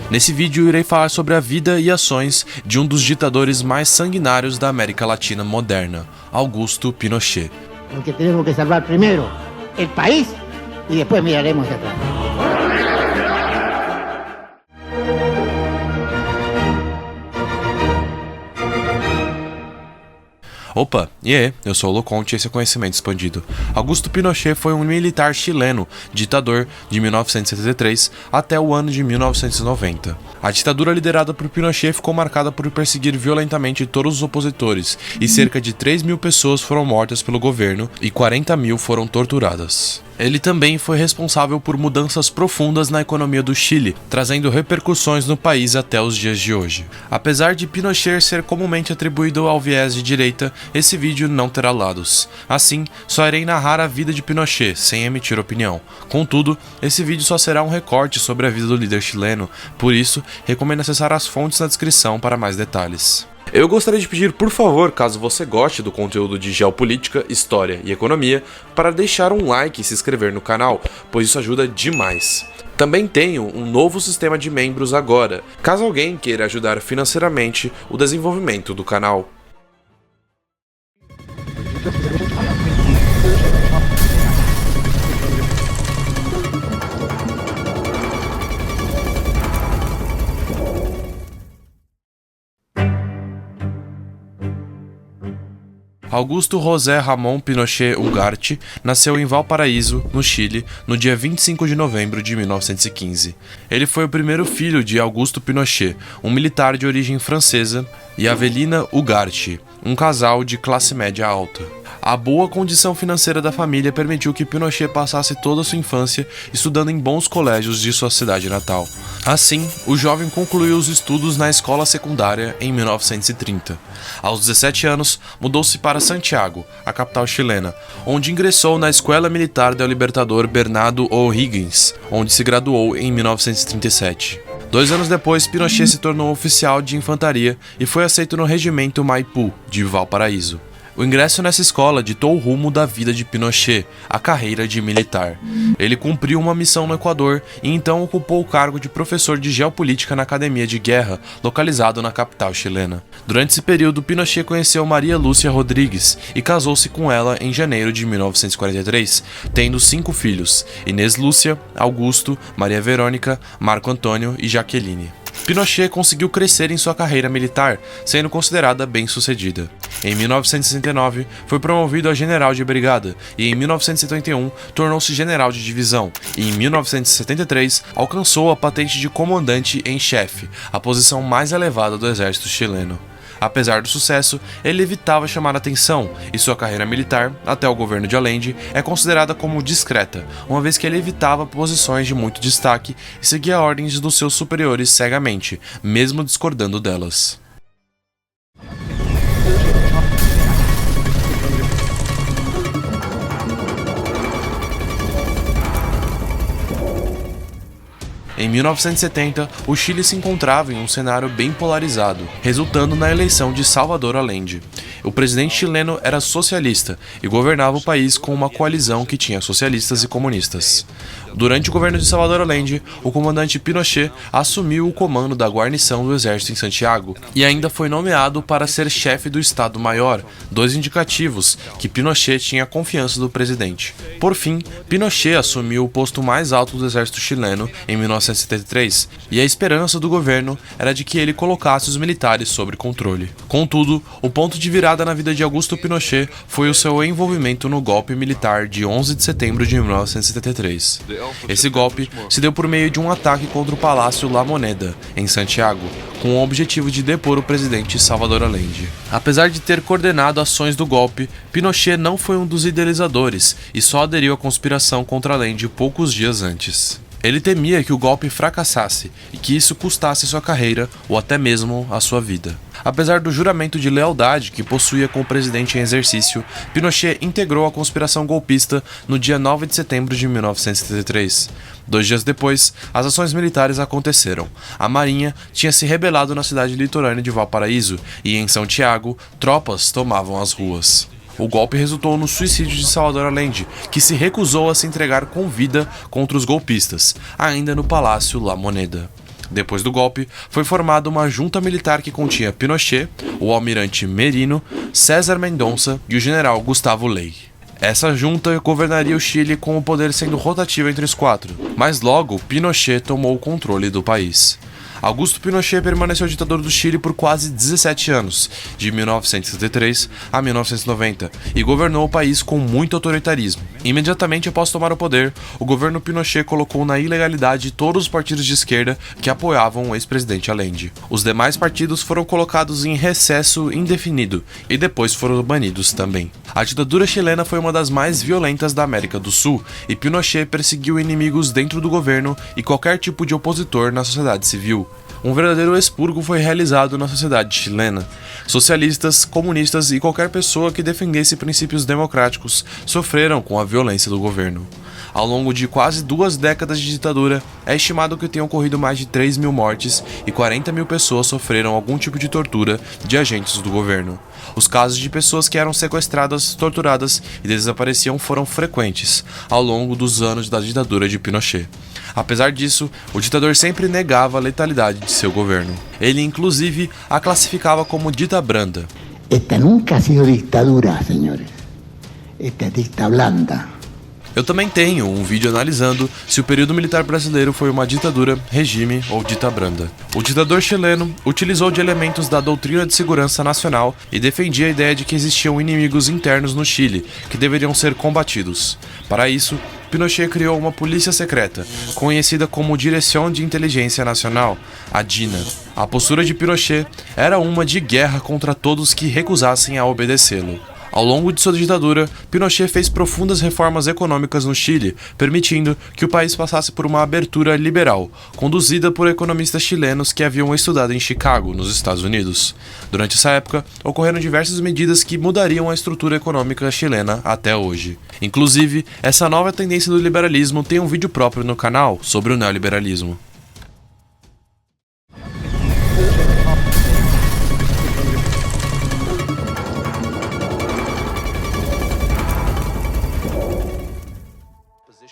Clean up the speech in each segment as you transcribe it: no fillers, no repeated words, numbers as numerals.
Nesse vídeo irei falar sobre a vida e ações de um dos ditadores mais sanguinários da América Latina moderna, Augusto Pinochet. Porque temos que salvar primeiro o país e depois miraremos atrás. Opa, e aí, eu sou o Loconte e esse é o Conhecimento Expandido. Augusto Pinochet foi um militar chileno, ditador de 1973 até o ano de 1990. A ditadura liderada por Pinochet ficou marcada por perseguir violentamente todos os opositores e cerca de 3.000 pessoas foram mortas pelo governo e 40.000 foram torturadas. Ele também foi responsável por mudanças profundas na economia do Chile, trazendo repercussões no país até os dias de hoje. Apesar de Pinochet ser comumente atribuído ao viés de direita, esse vídeo não terá lados. Assim, só irei narrar a vida de Pinochet, sem emitir opinião. Contudo, esse vídeo só será um recorte sobre a vida do líder chileno, por isso, recomendo acessar as fontes na descrição para mais detalhes. Eu gostaria de pedir, por favor, caso você goste do conteúdo de geopolítica, história e economia, para deixar um like e se inscrever no canal, pois isso ajuda demais. Também tenho um novo sistema de membros agora, caso alguém queira ajudar financeiramente o desenvolvimento do canal. Augusto José Ramón Pinochet Ugarte nasceu em Valparaíso, no Chile, no dia 25 de novembro de 1915. Ele foi o primeiro filho de Augusto Pinochet, um militar de origem francesa, e Avelina Ugarte, um casal de classe média alta. A boa condição financeira da família permitiu que Pinochet passasse toda a sua infância estudando em bons colégios de sua cidade natal. Assim, o jovem concluiu os estudos na escola secundária em 1930. Aos 17 anos, mudou-se para Santiago, a capital chilena, onde ingressou na Escola Militar del Libertador Bernardo O'Higgins, onde se graduou em 1937. 2 anos depois, Pinochet se tornou oficial de infantaria e foi aceito no Regimento Maipú, de Valparaíso. O ingresso nessa escola ditou o rumo da vida de Pinochet, a carreira de militar. Ele cumpriu uma missão no Equador e então ocupou o cargo de professor de geopolítica na Academia de Guerra, localizado na capital chilena. Durante esse período, Pinochet conheceu Maria Lúcia Rodrigues e casou-se com ela em janeiro de 1943, tendo 5 filhos: Inês Lúcia, Augusto, Maria Verônica, Marco Antônio e Jaqueline. Pinochet conseguiu crescer em sua carreira militar, sendo considerada bem-sucedida. Em 1969, foi promovido a general de brigada e em 1971 tornou-se general de divisão e em 1973 alcançou a patente de comandante em chefe, a posição mais elevada do exército chileno. Apesar do sucesso, ele evitava chamar atenção e sua carreira militar, até o governo de Allende, é considerada como discreta, uma vez que ele evitava posições de muito destaque e seguia ordens dos seus superiores cegamente, mesmo discordando delas. Em 1970, o Chile se encontrava em um cenário bem polarizado, resultando na eleição de Salvador Allende. O presidente chileno era socialista e governava o país com uma coalizão que tinha socialistas e comunistas. Durante o governo de Salvador Allende, o comandante Pinochet assumiu o comando da guarnição do exército em Santiago e ainda foi nomeado para ser chefe do Estado-Maior, 2 indicativos que Pinochet tinha a confiança do presidente. Por fim, Pinochet assumiu o posto mais alto do exército chileno em 1973 e a esperança do governo era de que ele colocasse os militares sob controle. Contudo, o ponto de virada na vida de Augusto Pinochet foi o seu envolvimento no golpe militar de 11 de setembro de 1973. Esse golpe se deu por meio de um ataque contra o Palácio La Moneda, em Santiago, com o objetivo de depor o presidente Salvador Allende. Apesar de ter coordenado ações do golpe, Pinochet não foi um dos idealizadores e só aderiu à conspiração contra Allende poucos dias antes. Ele temia que o golpe fracassasse e que isso custasse sua carreira ou até mesmo a sua vida. Apesar do juramento de lealdade que possuía com o presidente em exercício, Pinochet integrou a conspiração golpista no dia 9 de setembro de 1973. 2 dias depois, as ações militares aconteceram. A Marinha tinha se rebelado na cidade litorânea de Valparaíso e, em Santiago, tropas tomavam as ruas. O golpe resultou no suicídio de Salvador Allende, que se recusou a se entregar com vida contra os golpistas, ainda no Palácio La Moneda. Depois do golpe, foi formada uma junta militar que continha Pinochet, o almirante Merino, César Mendonça e o general Gustavo Ley. Essa junta governaria o Chile com o poder sendo rotativo entre os quatro, mas logo Pinochet tomou o controle do país. Augusto Pinochet permaneceu ditador do Chile por quase 17 anos, de 1973 a 1990, e governou o país com muito autoritarismo. Imediatamente após tomar o poder, o governo Pinochet colocou na ilegalidade todos os partidos de esquerda que apoiavam o ex-presidente Allende. Os demais partidos foram colocados em recesso indefinido e depois foram banidos também. A ditadura chilena foi uma das mais violentas da América do Sul e Pinochet perseguiu inimigos dentro do governo e qualquer tipo de opositor na sociedade civil. Um verdadeiro expurgo foi realizado na sociedade chilena. Socialistas, comunistas e qualquer pessoa que defendesse princípios democráticos sofreram com a violência do governo. Ao longo de quase 2 décadas de ditadura, é estimado que tenham ocorrido mais de 3.000 mortes e 40.000 pessoas sofreram algum tipo de tortura de agentes do governo. Os casos de pessoas que eram sequestradas, torturadas e desapareciam foram frequentes ao longo dos anos da ditadura de Pinochet. Apesar disso, o ditador sempre negava a letalidade de seu governo. Ele, inclusive, a classificava como dita branda. Esta nunca ha sido dictadura, señores. Esta es dicta blanda. Eu também tenho um vídeo analisando se o período militar brasileiro foi uma ditadura, regime ou dita branda. O ditador chileno utilizou de elementos da doutrina de segurança nacional e defendia a ideia de que existiam inimigos internos no Chile, que deveriam ser combatidos. Para isso, Pinochet criou uma polícia secreta, conhecida como Direção de Inteligência Nacional, a DINA. A postura de Pinochet era uma de guerra contra todos que recusassem a obedecê-lo. Ao longo de sua ditadura, Pinochet fez profundas reformas econômicas no Chile, permitindo que o país passasse por uma abertura liberal, conduzida por economistas chilenos que haviam estudado em Chicago, nos Estados Unidos. Durante essa época, ocorreram diversas medidas que mudariam a estrutura econômica chilena até hoje. Inclusive, essa nova tendência do liberalismo tem um vídeo próprio no canal sobre o neoliberalismo.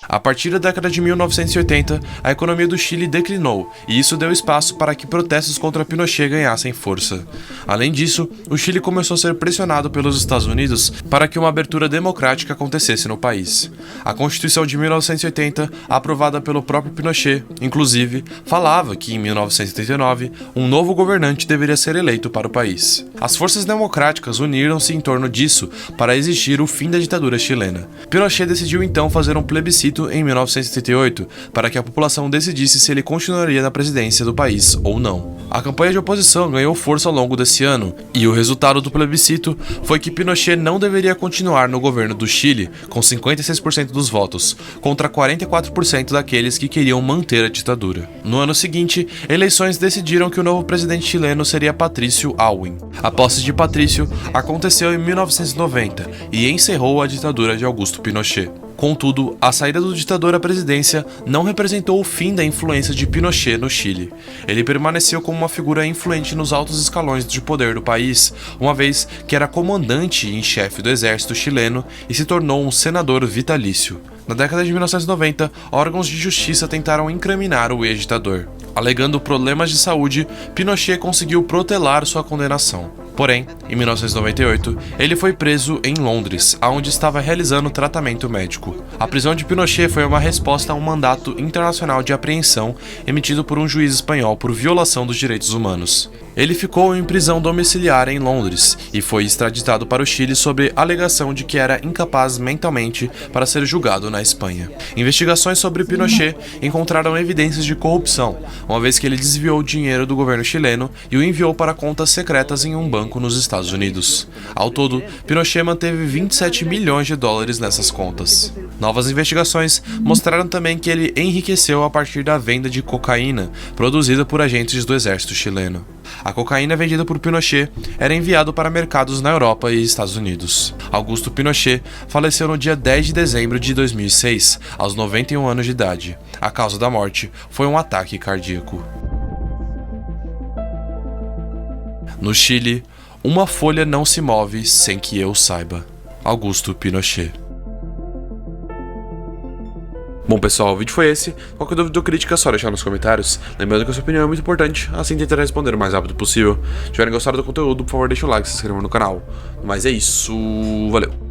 A partir da década de 1980, a economia do Chile declinou, e isso deu espaço para que protestos contra Pinochet ganhassem força. Além disso, o Chile começou a ser pressionado pelos Estados Unidos para que uma abertura democrática acontecesse no país. A Constituição de 1980, aprovada pelo próprio Pinochet, inclusive, falava que em 1979, um novo governante deveria ser eleito para o país. As forças democráticas uniram-se em torno disso para exigir o fim da ditadura chilena. Pinochet decidiu então fazer um plebiscito em 1978 para que a população decidisse se ele continuaria na presidência do país ou não. A campanha de oposição ganhou força ao longo desse ano, e o resultado do plebiscito foi que Pinochet não deveria continuar no governo do Chile, com 56% dos votos, contra 44% daqueles que queriam manter a ditadura. No ano seguinte, eleições decidiram que o novo presidente chileno seria Patrício Aylwin. A posse de Patrício aconteceu em 1990 e encerrou a ditadura de Augusto Pinochet. Contudo, a saída do ditador à presidência não representou o fim da influência de Pinochet no Chile. Ele permaneceu como uma figura influente nos altos escalões de poder do país, uma vez que era comandante em chefe do exército chileno e se tornou um senador vitalício. Na década de 1990, órgãos de justiça tentaram incriminar o ex-ditador. Alegando problemas de saúde, Pinochet conseguiu protelar sua condenação. Porém, em 1998, ele foi preso em Londres, onde estava realizando tratamento médico. A prisão de Pinochet foi uma resposta a um mandato internacional de apreensão emitido por um juiz espanhol por violação dos direitos humanos. Ele ficou em prisão domiciliar em Londres e foi extraditado para o Chile sob alegação de que era incapaz mentalmente para ser julgado na Espanha. Investigações sobre Pinochet encontraram evidências de corrupção, uma vez que ele desviou dinheiro do governo chileno e o enviou para contas secretas em um banco nos Estados Unidos. Ao todo, Pinochet manteve 27 milhões de dólares nessas contas. Novas investigações mostraram também que ele enriqueceu a partir da venda de cocaína produzida por agentes do exército chileno. A cocaína vendida por Pinochet era enviada para mercados na Europa e Estados Unidos. Augusto Pinochet faleceu no dia 10 de dezembro de 2006, aos 91 anos de idade. A causa da morte foi um ataque cardíaco. No Chile, uma folha não se move sem que eu saiba. Augusto Pinochet. Bom pessoal, o vídeo foi esse. Qualquer dúvida ou crítica é só deixar nos comentários. Lembrando que a sua opinião é muito importante, assim tentarei responder o mais rápido possível. Se tiverem gostado do conteúdo, por favor deixa o like e se inscreva no canal. Mas é isso, valeu!